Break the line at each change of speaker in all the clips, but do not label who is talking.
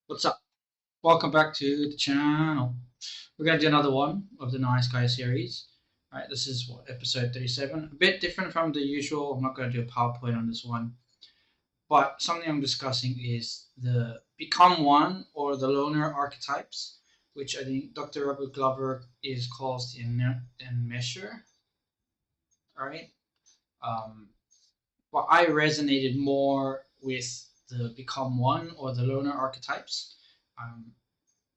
What's up? Welcome back to the channel. We're going to do another one of the Nice Guy series. Alright, this is what, episode 37. A bit different from the usual. I'm not going to do a PowerPoint on this one. But something I'm discussing is the Become One or the Loner Archetypes, which I think Dr. Robert Glover is calls the measure. Alright. But I resonated more with the Become One or the Loner Archetypes.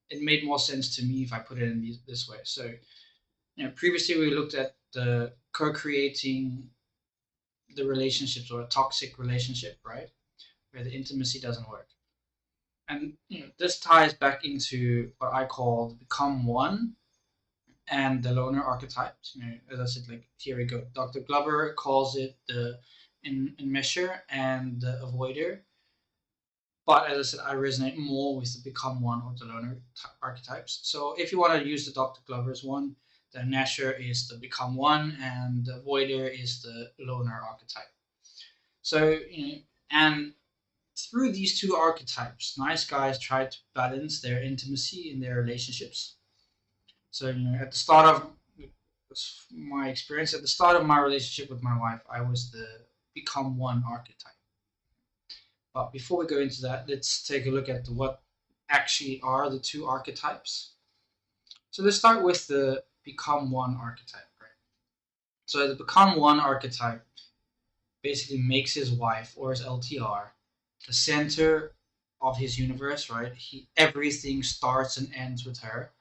It made more sense to me if I put it in this way. So, previously we looked at the co-creating the relationships or a toxic relationship, right, where the intimacy doesn't work, and this ties back into what I call the Become One and the Loner Archetypes. As I said, like here we go. Dr. Glover calls it the enmesher and the avoider. But as I said, I resonate more with the Become One or the Loner archetypes. So if you want to use the Dr. Glover's one, the Nasher is the Become One, and the Avoider is the Loner archetype. So, and through these two archetypes, nice guys try to balance their intimacy in their relationships. So, at the start of my experience, at the start of my relationship with my wife, I was the Become One archetype. But before we go into that, let's take a look at what actually are the two archetypes. So let's start with the Become One archetype, right? So the Become One archetype basically makes his wife or his LTR the center of his universe, right? Everything starts and ends with her.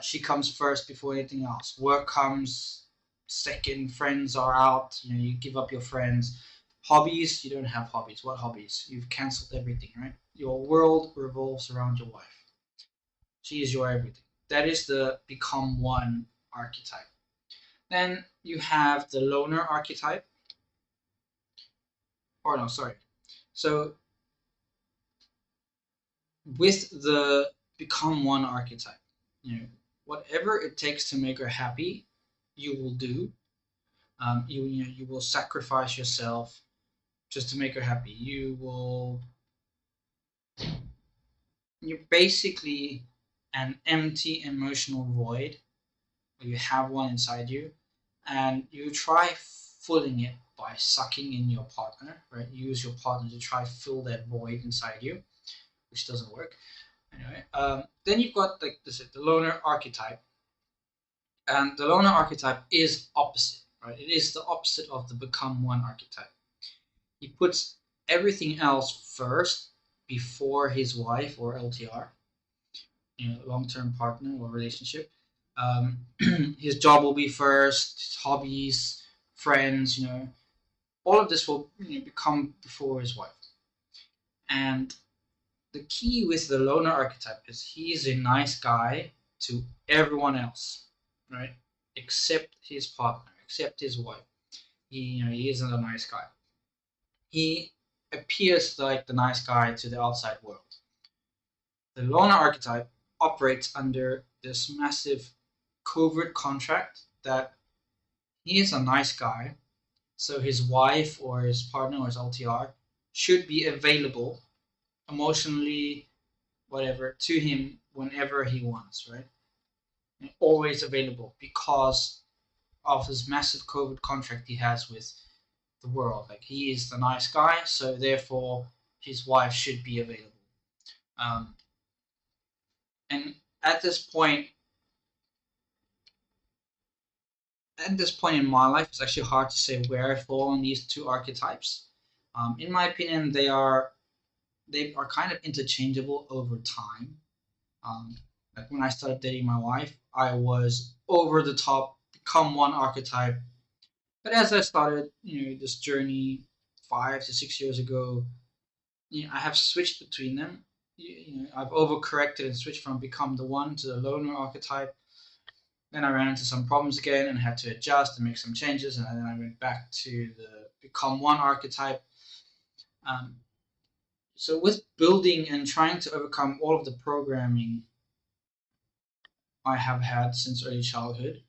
She comes first before anything else. Work comes second. Friends are out. You give up your friends. Hobbies, you don't have hobbies. What hobbies? You've cancelled everything, right? Your world revolves around your wife. She is your everything. That is the Become One archetype. Then you have the Loner archetype. Or no, sorry. So with the Become One archetype, whatever it takes to make her happy, you will do. You will sacrifice yourself just to make her happy. You're basically an empty emotional void, or you have one inside you, and you try filling it by sucking in your partner, right? You use your partner to try fill that void inside you, which doesn't work. Anyway, then you've got like this, the Loner archetype, and the Loner archetype is opposite, right? It is the opposite of the Become One archetype. He puts everything else first before his wife or LTR, long-term partner or relationship. His job will be first, his hobbies, friends, all of this will become before his wife. And the key with the Loner archetype is he is a nice guy to everyone else, right? Except his partner, except his wife. He isn't a nice guy. He appears like the nice guy to the outside world. The Loner archetype operates under this massive covert contract that he is a nice guy, so his wife or his partner or his LTR should be available emotionally, whatever, to him whenever he wants, right? And always available because of his massive covert contract he has with the world. Like he is the nice guy, so therefore his wife should be available. And at this point in my life, it's actually hard to say where I fall on these two archetypes. In my opinion, they are kind of interchangeable over time. Like when I started dating my wife, I was over the top, Become One archetype. But as I started, this journey 5 to 6 years ago, I have switched between them. I've overcorrected and switched from Become the One to the Loner archetype. Then I ran into some problems again and had to adjust and make some changes, and then I went back to the Become One archetype. So with building and trying to overcome all of the programming I have had since early childhood,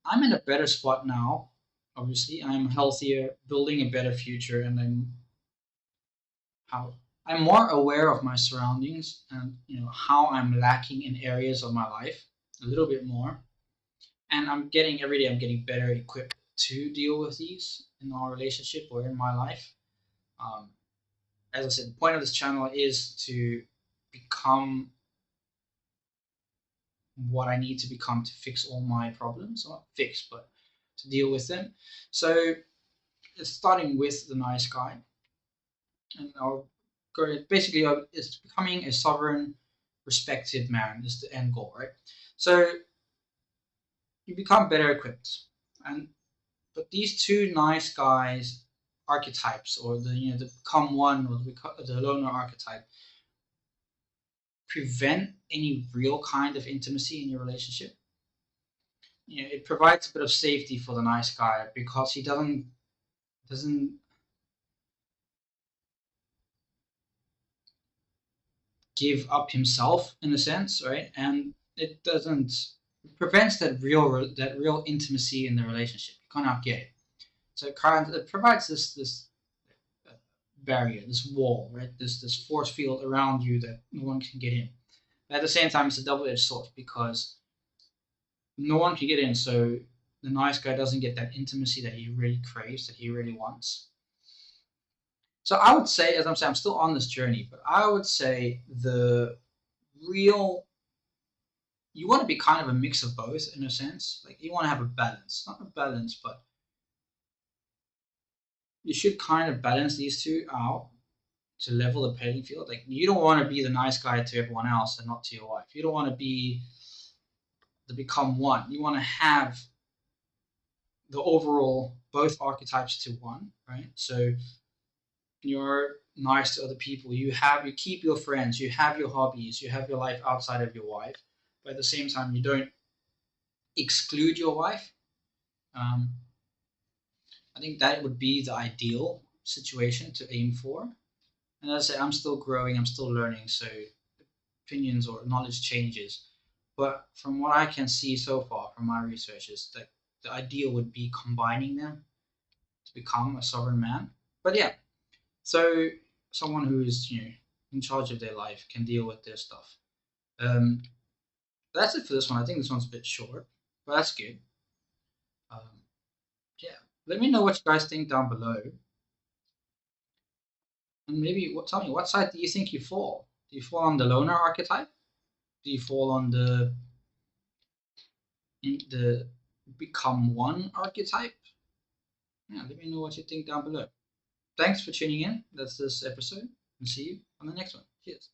I'm in a better spot now. Obviously, I'm healthier, building a better future, and I'm I'm more aware of my surroundings and how I'm lacking in areas of my life a little bit more. And every day I'm getting better equipped to deal with these in our relationship or in my life. Um, as I said, the point of this channel is to become what I need to become to fix all my problems. Not fix, but to deal with them. So it's starting with the nice guy, and I'll go basically it's becoming a sovereign, respected man is the end goal, right? So you become better equipped, and but these two nice guys archetypes, or the become one, or the loner archetype, prevent any real kind of intimacy in your relationship. It provides a bit of safety for the nice guy because he doesn't give up himself in a sense, right? And it prevents that real intimacy in the relationship. You cannot get it. So it provides this barrier, this wall, right? This force field around you that no one can get in. But at the same time, it's a double-edged sword because no one can get in, so the nice guy doesn't get that intimacy that he really craves, that he really wants. So I would say, as I'm saying, I'm still on this journey, but I would say the real you want to be kind of a mix of both in a sense. Like you want to have a balance, not a balance, but you should kind of balance these two out to level the playing field. Like you don't want to be the nice guy to everyone else and not to your wife. You don't want to be the become one. You want to have the overall both archetypes to one, right? So you're nice to other people. You keep your friends. You have your hobbies. You have your life outside of your wife. But at the same time, you don't exclude your wife. Um, I think that would be the ideal situation to aim for. And as I say, I'm still growing, I'm still learning, so opinions or knowledge changes. But from what I can see so far from my research is that the ideal would be combining them to become a sovereign man. But yeah, so someone who is in charge of their life can deal with their stuff. Um, that's it for this one. I think this one's a bit short, but that's good. Um, yeah, let me know what you guys think down below. And maybe tell me, what side do you think you fall? Do you fall on the loner archetype? Do you fall on the become one archetype? Yeah, let me know what you think down below. Thanks for tuning in. That's this episode, and see you on the next one. Cheers.